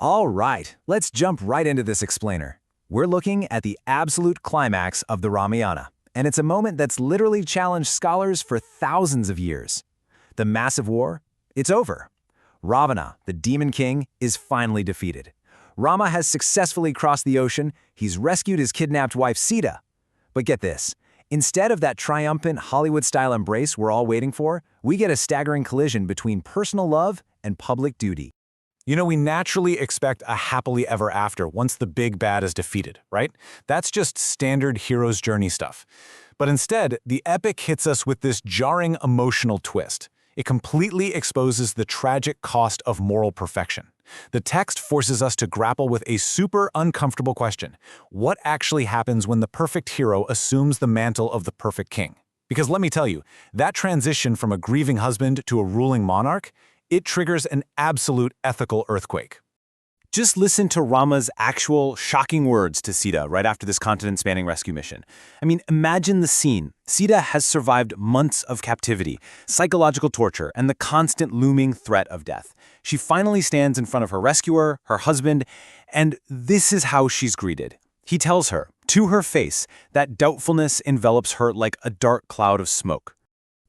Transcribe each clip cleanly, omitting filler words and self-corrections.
All right, let's jump right into this explainer. We're looking at the absolute climax of the Ramayana, and it's a moment that's literally challenged scholars for thousands of years. The massive war, it's over. Ravana, the demon king, is finally defeated. Rama has successfully crossed the ocean, he's rescued his kidnapped wife Sita. But get this, instead of that triumphant Hollywood-style embrace we're all waiting for, we get a staggering collision between personal love and public duty. We naturally expect a happily ever after once the big bad is defeated, right? That's just standard hero's journey stuff. But instead, the epic hits us with this jarring emotional twist. It completely exposes the tragic cost of moral perfection. The text forces us to grapple with a super uncomfortable question. What actually happens when the perfect hero assumes the mantle of the perfect king? Because let me tell you, that transition from a grieving husband to a ruling monarch, it triggers an absolute ethical earthquake. Just listen to Rama's actual shocking words to Sita right after this continent-spanning rescue mission. Imagine the scene. Sita has survived months of captivity, psychological torture, and the constant looming threat of death. She finally stands in front of her rescuer, her husband, and this is how she's greeted. He tells her, to her face, that doubtfulness envelops her like a dark cloud of smoke.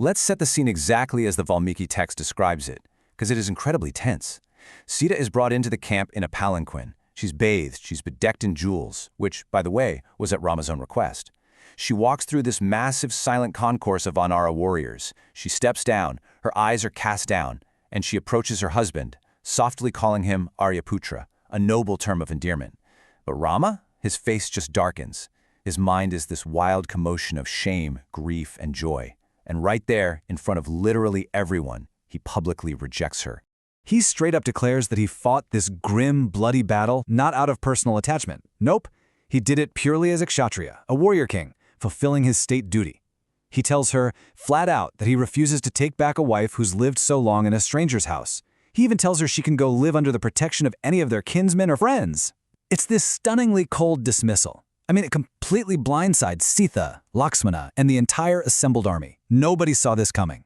Let's set the scene exactly as the Valmiki text describes it, because it is incredibly tense. Sita is brought into the camp in a palanquin. She's bathed, she's bedecked in jewels, which, by the way, was at Rama's own request. She walks through this massive silent concourse of Vanara warriors. She steps down, her eyes are cast down, and she approaches her husband, softly calling him Aryaputra, a noble term of endearment. But Rama, his face just darkens. His mind is this wild commotion of shame, grief, and joy. And right there, in front of literally everyone, he publicly rejects her. He straight up declares that he fought this grim, bloody battle not out of personal attachment. Nope, he did it purely as a kshatriya, a warrior king, fulfilling his state duty. He tells her, flat out, that he refuses to take back a wife who's lived so long in a stranger's house. He even tells her she can go live under the protection of any of their kinsmen or friends. It's this stunningly cold dismissal. It completely blindsides Sita, Lakshmana, and the entire assembled army. Nobody saw this coming.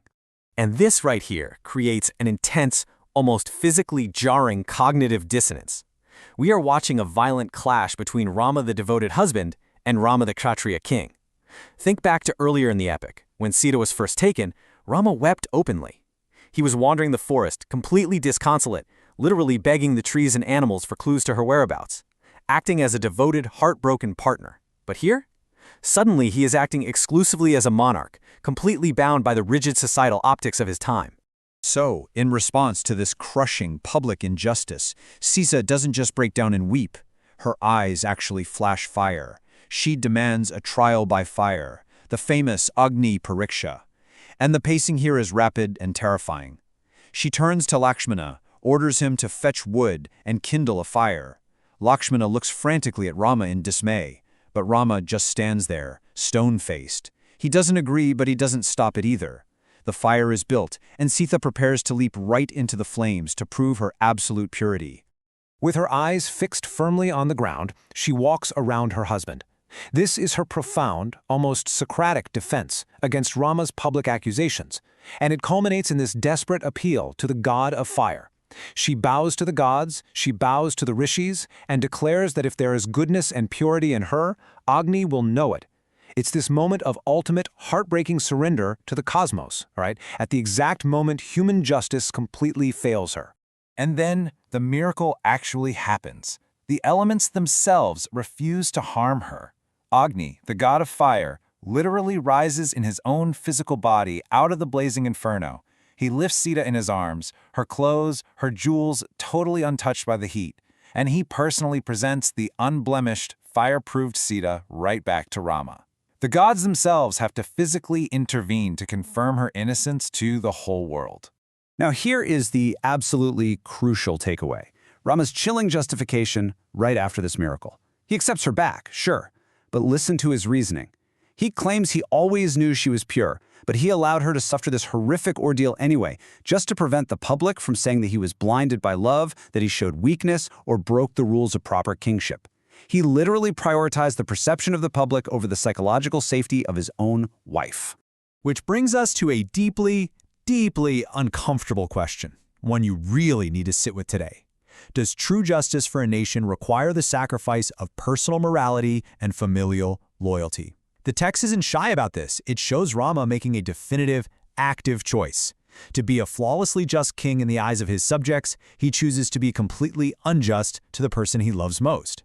And this right here creates an intense, almost physically jarring cognitive dissonance. We are watching a violent clash between Rama the devoted husband and Rama the Kshatriya king. Think back to earlier in the epic. When Sita was first taken, Rama wept openly. He was wandering the forest, completely disconsolate, literally begging the trees and animals for clues to her whereabouts, acting as a devoted, heartbroken partner. But here? Suddenly he is acting exclusively as a monarch, completely bound by the rigid societal optics of his time. So, in response to this crushing public injustice, Sita doesn't just break down and weep. Her eyes actually flash fire. She demands a trial by fire, the famous Agni Pariksha. And the pacing here is rapid and terrifying. She turns to Lakshmana, orders him to fetch wood and kindle a fire. Lakshmana looks frantically at Rama in dismay, but Rama just stands there, stone-faced. He doesn't agree, but he doesn't stop it either. The fire is built, and Sita prepares to leap right into the flames to prove her absolute purity. With her eyes fixed firmly on the ground, she walks around her husband. This is her profound, almost Socratic defense against Rama's public accusations, and it culminates in this desperate appeal to the god of fire. She bows to the gods, she bows to the rishis, and declares that if there is goodness and purity in her, Agni will know it. It's this moment of ultimate, heartbreaking surrender to the cosmos, right? At the exact moment human justice completely fails her. And then the miracle actually happens. The elements themselves refuse to harm her. Agni, the god of fire, literally rises in his own physical body out of the blazing inferno. He lifts Sita in his arms, her clothes, her jewels totally untouched by the heat, and he personally presents the unblemished, fire-proofed Sita right back to Rama. The gods themselves have to physically intervene to confirm her innocence to the whole world. Now here is the absolutely crucial takeaway. Rama's chilling justification right after this miracle. He accepts her back, sure, but listen to his reasoning. He claims he always knew she was pure, but he allowed her to suffer this horrific ordeal anyway, just to prevent the public from saying that he was blinded by love, that he showed weakness, or broke the rules of proper kingship. He literally prioritized the perception of the public over the psychological safety of his own wife. Which brings us to a deeply, deeply uncomfortable question, one you really need to sit with today. Does true justice for a nation require the sacrifice of personal morality and familial loyalty? The text isn't shy about this. It shows Rama making a definitive, active choice. To be a flawlessly just king in the eyes of his subjects, he chooses to be completely unjust to the person he loves most.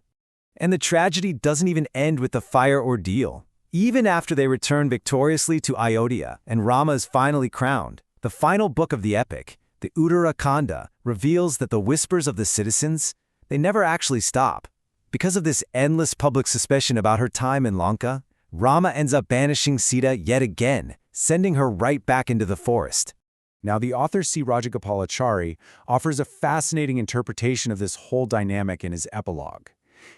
And the tragedy doesn't even end with the fire ordeal. Even after they return victoriously to Ayodhya and Rama is finally crowned, the final book of the epic, the Uttara Kanda, reveals that the whispers of the citizens, they never actually stop. Because of this endless public suspicion about her time in Lanka, Rama ends up banishing Sita yet again, sending her right back into the forest. Now, the author C. Rajagopalachari offers a fascinating interpretation of this whole dynamic in his epilogue.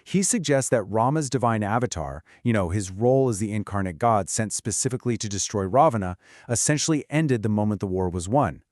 He suggests that Rama's divine avatar, his role as the incarnate god sent specifically to destroy Ravana, essentially ended the moment the war was won.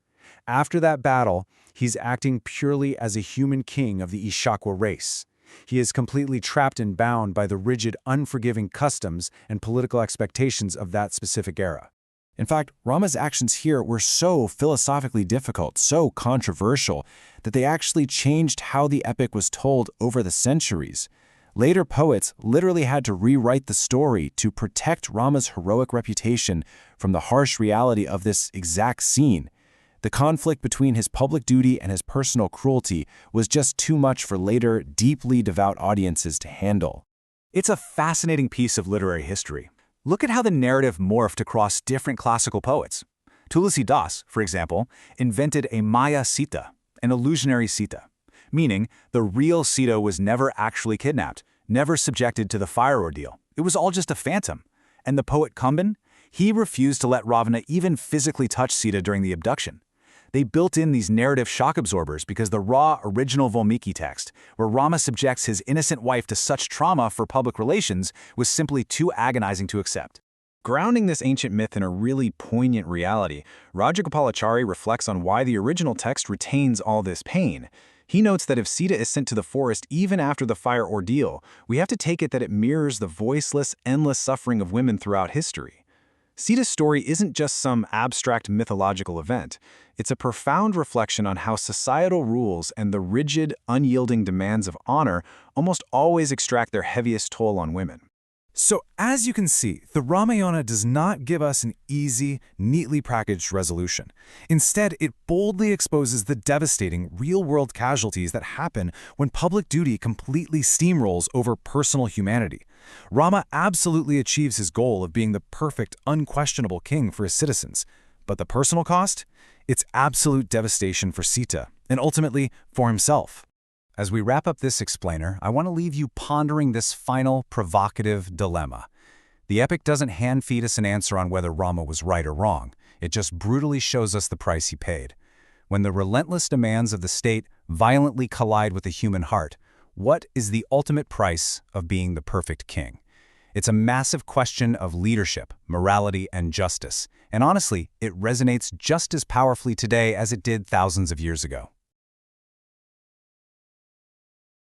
After that battle, he's acting purely as a human king of the Ishakwa race. He is completely trapped and bound by the rigid, unforgiving customs and political expectations of that specific era. In fact, Rama's actions here were so philosophically difficult, so controversial, that they actually changed how the epic was told over the centuries. Later poets literally had to rewrite the story to protect Rama's heroic reputation from the harsh reality of this exact scene. The conflict between his public duty and his personal cruelty was just too much for later, deeply devout audiences to handle. It's a fascinating piece of literary history. Look at how the narrative morphed across different classical poets. Tulsi Das, for example, invented a Maya Sita, an illusionary Sita, meaning the real Sita was never actually kidnapped, never subjected to the fire ordeal. It was all just a phantom. And the poet Kumban, he refused to let Ravana even physically touch Sita during the abduction. They built in these narrative shock absorbers because the raw original Valmiki text, where Rama subjects his innocent wife to such trauma for public relations, was simply too agonizing to accept. Grounding this ancient myth in a really poignant reality, Rajagopalachari reflects on why the original text retains all this pain. He notes that if Sita is sent to the forest even after the fire ordeal, we have to take it that it mirrors the voiceless, endless suffering of women throughout history. Sita's story isn't just some abstract mythological event. It's a profound reflection on how societal rules and the rigid, unyielding demands of honor almost always extract their heaviest toll on women. So, as you can see, the Ramayana does not give us an easy, neatly packaged resolution. Instead, it boldly exposes the devastating, real-world casualties that happen when public duty completely steamrolls over personal humanity. Rama absolutely achieves his goal of being the perfect, unquestionable king for his citizens. But the personal cost? It's absolute devastation for Sita, and ultimately for himself. As we wrap up this explainer, I want to leave you pondering this final, provocative dilemma. The epic doesn't hand-feed us an answer on whether Rama was right or wrong. It just brutally shows us the price he paid. When the relentless demands of the state violently collide with the human heart, what is the ultimate price of being the perfect king? It's a massive question of leadership, morality, and justice. And honestly, it resonates just as powerfully today as it did thousands of years ago.